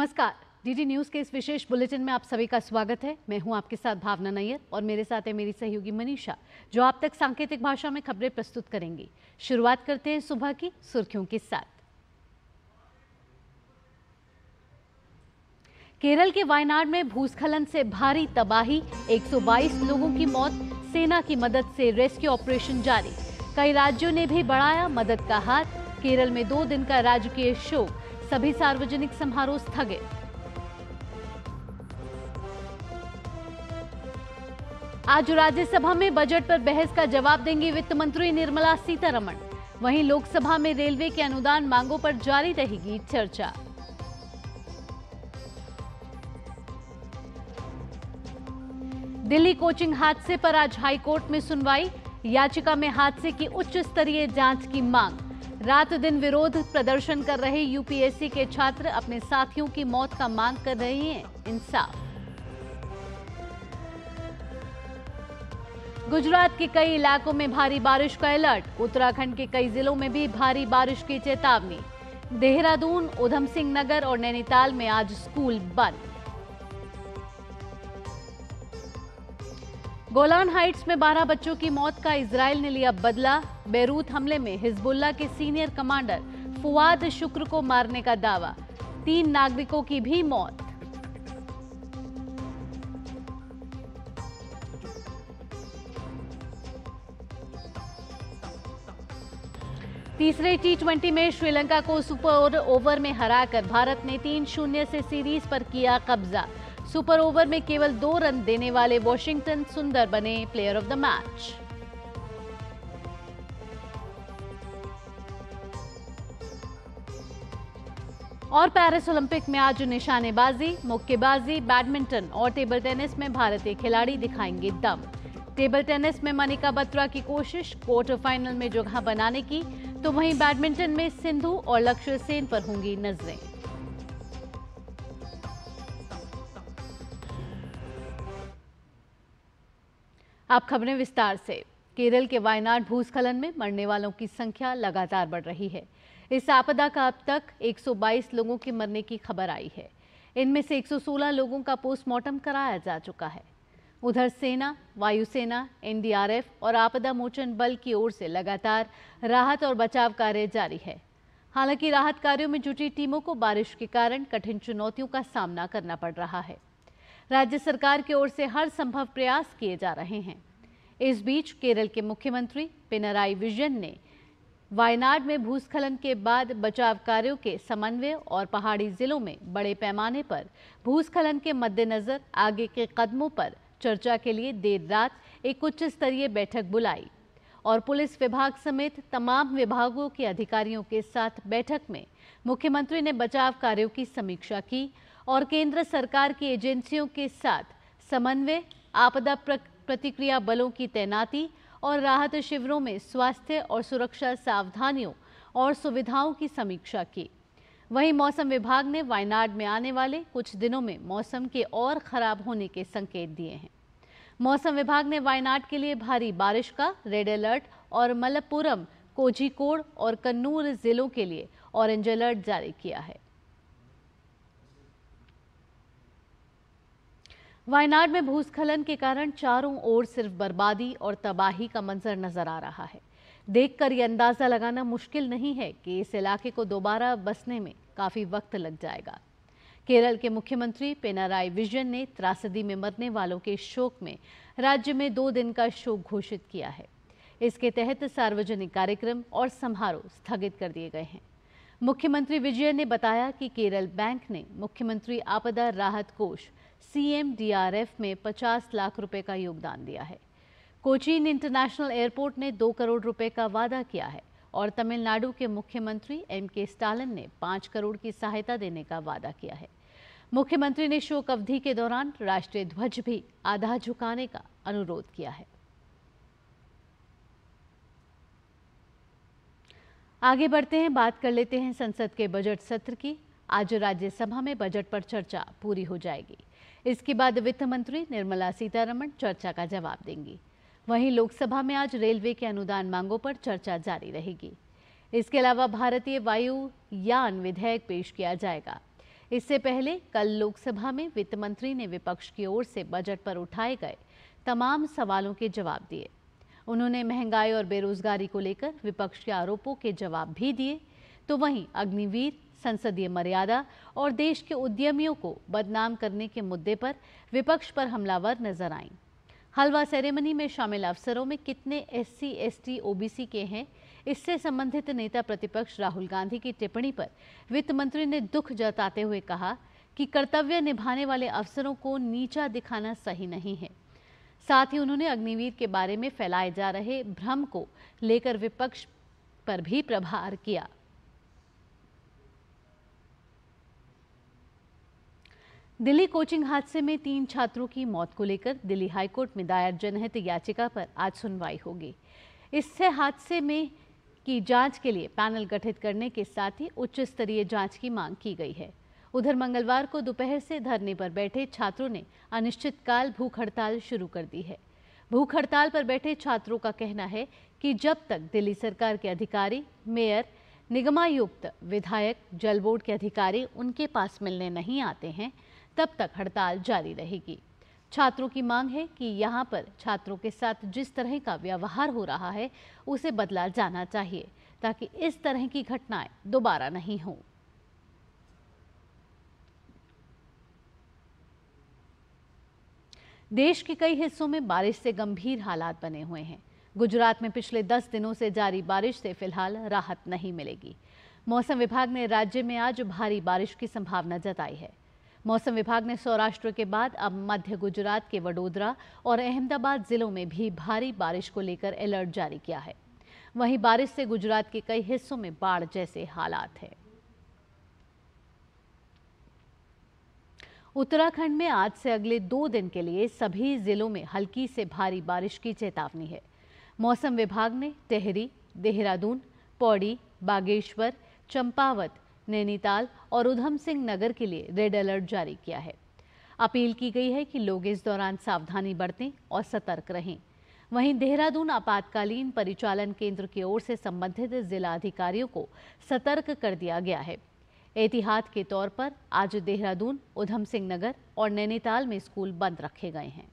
नमस्कार। DD news के इस विशेष बुलेटिन में आप सभी का स्वागत है। मैं हूं आपके साथ भावना नैयर और मेरे साथ है मेरी सहयोगी मनीषा, जो आप तक सांकेतिक भाषा में खबरें प्रस्तुत करेंगी। शुरुआत करते हैं सुबह की सुर्खियों के साथ। केरल के वायनाड में भूस्खलन से भारी तबाही, 122 लोगों की मौत, सेना की मदद से रेस्क्यू ऑपरेशन जारी। कई राज्यों ने भी बढ़ाया मदद का हाथ। केरल में 2 दिन का राजकीय शोक, सभी सार्वजनिक समारोह स्थगित। आज राज्यसभा में बजट पर बहस का जवाब देंगी वित्त मंत्री निर्मला सीतारमण। वहीं लोकसभा में रेलवे के अनुदान मांगों पर जारी रहेगी चर्चा। दिल्ली कोचिंग हादसे पर आज हाईकोर्ट में सुनवाई। याचिका में हादसे की उच्च स्तरीय जांच की मांग। रात दिन विरोध प्रदर्शन कर रहे यूपीएससी के छात्र अपने साथियों की मौत का मांग कर रहे हैं इंसाफ। गुजरात के कई इलाकों में भारी बारिश का अलर्ट। उत्तराखंड के कई जिलों में भी भारी बारिश की चेतावनी। देहरादून, उधम सिंह नगर और नैनीताल में आज स्कूल बंद। गोलान हाइट्स में 12 बच्चों की मौत का इजराइल ने लिया बदला। बेरूत हमले में हिजबुल्लाह के सीनियर कमांडर फुआद शुक्र को मारने का दावा। 3 नागरिकों की भी मौत। तीसरे टी20 में श्रीलंका को सुपर ओवर में हराकर भारत ने 3-0 से सीरीज पर किया कब्जा। सुपर ओवर में केवल 2 रन देने वाले वॉशिंगटन सुंदर बने प्लेयर ऑफ द मैच। और पेरिस ओलंपिक में आज निशानेबाजी, मुक्केबाजी, बैडमिंटन और टेबल टेनिस में भारतीय खिलाड़ी दिखाएंगे दम। टेबल टेनिस में मनिका बत्रा की कोशिश क्वार्टर फाइनल में जगह बनाने की, तो वहीं बैडमिंटन में सिंधु और लक्ष्य सेन पर होंगी नजरें। अब खबरें विस्तार से। केरल के वायनाड भूस्खलन में मरने वालों की संख्या लगातार बढ़ रही है। इस आपदा का अब तक 122 लोगों के मरने की खबर आई है। इनमें से 116 लोगों का पोस्टमार्टम कराया जा चुका है। उधर सेना, वायुसेना, एनडीआरएफ और आपदा मोचन बल की ओर से लगातार राहत और बचाव कार्य जारी है। हालांकि राहत कार्यों में जुटी टीमों को बारिश के कारण कठिन चुनौतियों का सामना करना पड़ रहा है। राज्य सरकार की ओर से हर संभव प्रयास किए जा रहे हैं। इस बीच केरल के मुख्यमंत्री पिनराई विजयन ने वायनाड में भूस्खलन के बाद बचाव कार्यों के समन्वय और पहाड़ी जिलों में बड़े पैमाने पर भूस्खलन के मद्देनजर आगे के कदमों पर चर्चा के लिए देर रात एक उच्च स्तरीय बैठक बुलाई और पुलिस विभाग समेत तमाम विभागों के अधिकारियों के साथ बैठक में मुख्यमंत्री ने बचाव कार्यों की समीक्षा की और केंद्र सरकार की एजेंसियों के साथ समन्वय, आपदा प्रतिक्रिया बलों की तैनाती और राहत शिविरों में स्वास्थ्य और सुरक्षा सावधानियों और सुविधाओं की समीक्षा की। वहीं मौसम विभाग ने वायनाड में आने वाले कुछ दिनों में मौसम के और खराब होने के संकेत दिए हैं। मौसम विभाग ने वायनाड के लिए भारी बारिश का रेड अलर्ट और मलप्पुरम, कोझिकोड और कन्नूर जिलों के लिए ऑरेंज अलर्ट जारी किया है। वायनाड में भूस्खलन के कारण चारों ओर सिर्फ बर्बादी और तबाही का मंजर नजर आ रहा है। देखकर ये अंदाजा लगाना मुश्किल नहीं है कि इस इलाके को दोबारा बसने में काफी वक्त लग जाएगा। केरल के मुख्यमंत्री पिनराई विजयन ने त्रासदी में मरने वालों के शोक में राज्य में 2 दिन का शोक घोषित किया है। इसके तहत सार्वजनिक कार्यक्रम और समारोह स्थगित कर दिए गए हैं। मुख्यमंत्री विजयन ने बताया कि केरल बैंक ने मुख्यमंत्री आपदा राहत कोष CMDRF में 50 लाख रुपए का योगदान दिया है। कोचीन इंटरनेशनल एयरपोर्ट ने 2 करोड़ रुपए का वादा किया है और तमिलनाडु के मुख्यमंत्री MK स्टालिन ने 5 करोड़ की सहायता देने का वादा किया है। मुख्यमंत्री ने शोक अवधि के दौरान राष्ट्रीय ध्वज भी आधा झुकाने का अनुरोध किया है। आगे बढ़ते हैं, बात कर लेते हैं संसद के बजट सत्र की। आज राज्यसभा में बजट पर चर्चा पूरी हो जाएगी। इसके बाद वित्त मंत्री निर्मला सीतारमण चर्चा का जवाब देंगी। वहीं लोकसभा में आज रेलवे के अनुदान मांगों पर चर्चा जारी रहेगी। इसके अलावा भारतीय वायुयान विधेयक पेश किया जाएगा। इससे पहले कल लोकसभा में वित्त मंत्री ने विपक्ष की ओर से बजट पर उठाए गए तमाम सवालों के जवाब दिए। उन्होंने महंगाई और बेरोजगारी को लेकर विपक्ष के आरोपों के जवाब भी दिए। तो वहीं अग्निवीर, संसदीय मर्यादा और देश के उद्यमियों को बदनाम करने के मुद्दे पर विपक्ष पर हमलावर नजर आईं। हलवा सेरेमनी में शामिल अफसरों में कितने SC, ST, OBC के हैं, इससे संबंधित नेता प्रतिपक्ष राहुल गांधी की टिप्पणी पर वित्त मंत्री ने दुख जताते हुए कहा कि कर्तव्य निभाने वाले अफसरों को नीचा दिखाना सही नहीं है। साथ ही उन्होंने अग्निवीर के बारे में फैलाए जा रहे भ्रम को लेकर विपक्ष पर भी प्रहार किया। दिल्ली कोचिंग हादसे में 3 छात्रों की मौत को लेकर दिल्ली हाईकोर्ट में दायर जनहित याचिका पर आज सुनवाई होगी। इससे हादसे में की जांच के लिए पैनल गठित करने के साथ ही उच्च स्तरीय जांच की मांग की गई है। उधर मंगलवार को दोपहर से धरने पर बैठे छात्रों ने अनिश्चितकाल भूख हड़ताल शुरू कर दी है। भूख हड़ताल पर बैठे छात्रों का कहना है कि जब तक दिल्ली सरकार के अधिकारी, मेयर, निगमायुक्त, विधायक, जल बोर्ड के अधिकारी उनके पास मिलने नहीं आते हैं, तब तक हड़ताल जारी रहेगी। छात्रों की मांग है कि यहां पर छात्रों के साथ जिस तरह का व्यवहार हो रहा है उसे बदला जाना चाहिए ताकि इस तरह की घटनाएं दोबारा नहीं हों। देश के कई हिस्सों में बारिश से गंभीर हालात बने हुए हैं। गुजरात में पिछले 10 दिनों से जारी बारिश से फिलहाल राहत नहीं मिलेगी। मौसम विभाग ने राज्य में आज भारी बारिश की संभावना जताई है। मौसम विभाग ने सौराष्ट्र के बाद अब मध्य गुजरात के वडोदरा और अहमदाबाद जिलों में भी भारी बारिश को लेकर अलर्ट जारी किया है। वहीं बारिश से गुजरात के कई हिस्सों में बाढ़ जैसे हालात हैं। उत्तराखंड में आज से अगले 2 दिन के लिए सभी जिलों में हल्की से भारी बारिश की चेतावनी है। मौसम विभाग ने टिहरी, देहरादून, पौड़ी, बागेश्वर, चंपावत, नैनीताल और उधम सिंह नगर के लिए रेड अलर्ट जारी किया है। अपील की गई है कि लोग इस दौरान सावधानी बरतें और सतर्क रहें। वहीं देहरादून आपातकालीन परिचालन केंद्र की ओर से संबंधित जिला अधिकारियों को सतर्क कर दिया गया है। एहतियात के तौर पर आज देहरादून, उधम सिंह नगर और नैनीताल में स्कूल बंद रखे गए हैं।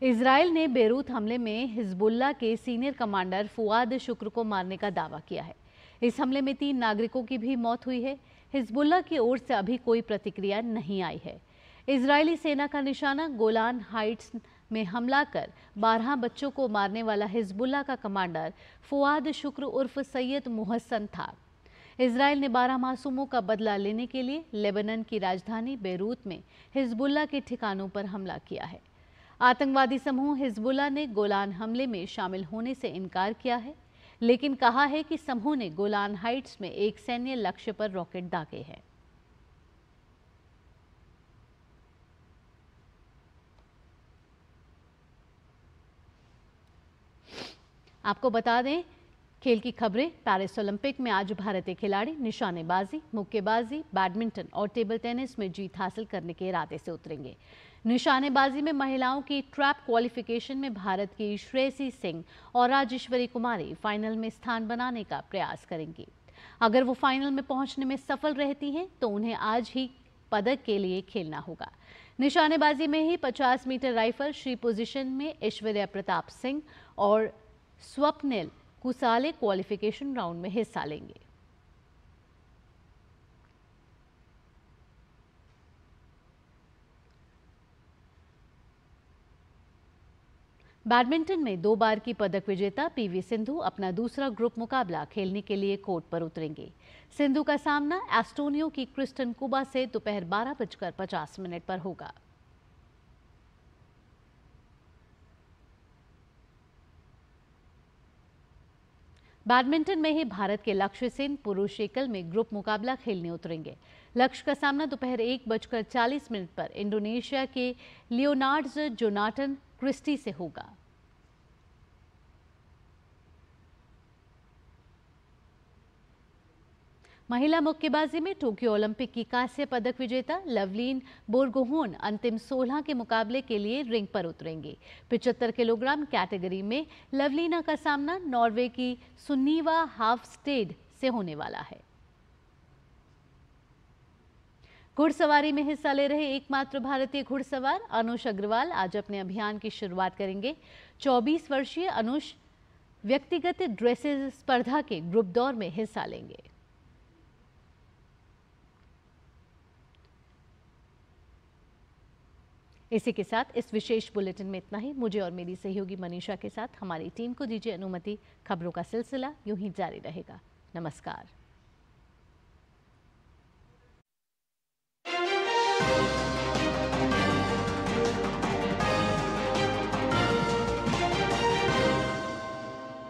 इजराइल ने बेरूत हमले में हिजबुल्लाह के सीनियर कमांडर फुआद शुक्र को मारने का दावा किया है। इस हमले में 3 नागरिकों की भी मौत हुई है। हिजबुल्लाह की ओर से अभी कोई प्रतिक्रिया नहीं आई है। इजरायली सेना का निशाना गोलान हाइट्स में हमला कर 12 बच्चों को मारने वाला हिजबुल्लाह का कमांडर फुआद शुक्र उर्फ सैयद मुहस्सन था। इजराइल ने 12 मासूमों का बदला लेने के लिए लेबनान की राजधानी बेरूत में हिजबुल्लाह के ठिकानों पर हमला किया है। आतंकवादी समूह हिजबुल्लाह ने गोलान हमले में शामिल होने से इनकार किया है, लेकिन कहा है कि समूह ने गोलान हाइट्स में एक सैन्य लक्ष्य पर रॉकेट दागे हैं। आपको बता दें, खेल की खबरें। पेरिस ओलंपिक में आज भारतीय खिलाड़ी निशानेबाजी, मुक्केबाजी, बैडमिंटन और टेबल टेनिस में जीत हासिल करने के इरादे से उतरेंगे। निशानेबाजी में महिलाओं की ट्रैप क्वालिफिकेशन में भारत की श्रेयसी सिंह और राजेश्वरी कुमारी फाइनल में स्थान बनाने का प्रयास करेंगी। अगर वो फाइनल में पहुंचने में सफल रहती हैं तो उन्हें आज ही पदक के लिए खेलना होगा। निशानेबाजी में ही 50 मीटर राइफल श्री पोजीशन में ऐश्वर्या प्रताप सिंह और स्वप्निल कुसाले क्वालिफिकेशन राउंड में हिस्सा लेंगे। बैडमिंटन में 2 बार की पदक विजेता पीवी सिंधु अपना दूसरा ग्रुप मुकाबला खेलने के लिए कोर्ट पर उतरेंगे। सिंधु का सामना एस्टोनिया की क्रिस्टन कुबा से दोपहर 12:50 पर होगा। बैडमिंटन में ही भारत के लक्ष्य सेन पुरुष एकल में ग्रुप मुकाबला खेलने उतरेंगे। लक्ष्य का सामना दोपहर 1:40 पर इंडोनेशिया के लियोनार्ड्स जोनाथन क्रिस्टी से होगा। महिला मुक्केबाजी में टोक्यो ओलंपिक की कांस्य पदक विजेता लवलीन बोरगोहेन अंतिम 16 के मुकाबले के लिए रिंग पर उतरेंगे। 75 किलोग्राम कैटेगरी में लवलीना का सामना नॉर्वे की सुन्नीवा हाफस्टेड से होने वाला है। घुड़सवारी में हिस्सा ले रहे एकमात्र भारतीय घुड़सवार अनुष अग्रवाल आज अपने अभियान की शुरुआत करेंगे। 24 वर्षीय अनुष व्यक्तिगत ड्रेसेज स्पर्धा के ग्रुप दौर में हिस्सा लेंगे। इसी के साथ इस विशेष बुलेटिन में इतना ही। मुझे और मेरी सहयोगी मनीषा के साथ हमारी टीम को दीजिए अनुमति। खबरों का सिलसिला यूं ही जारी रहेगा। नमस्कार।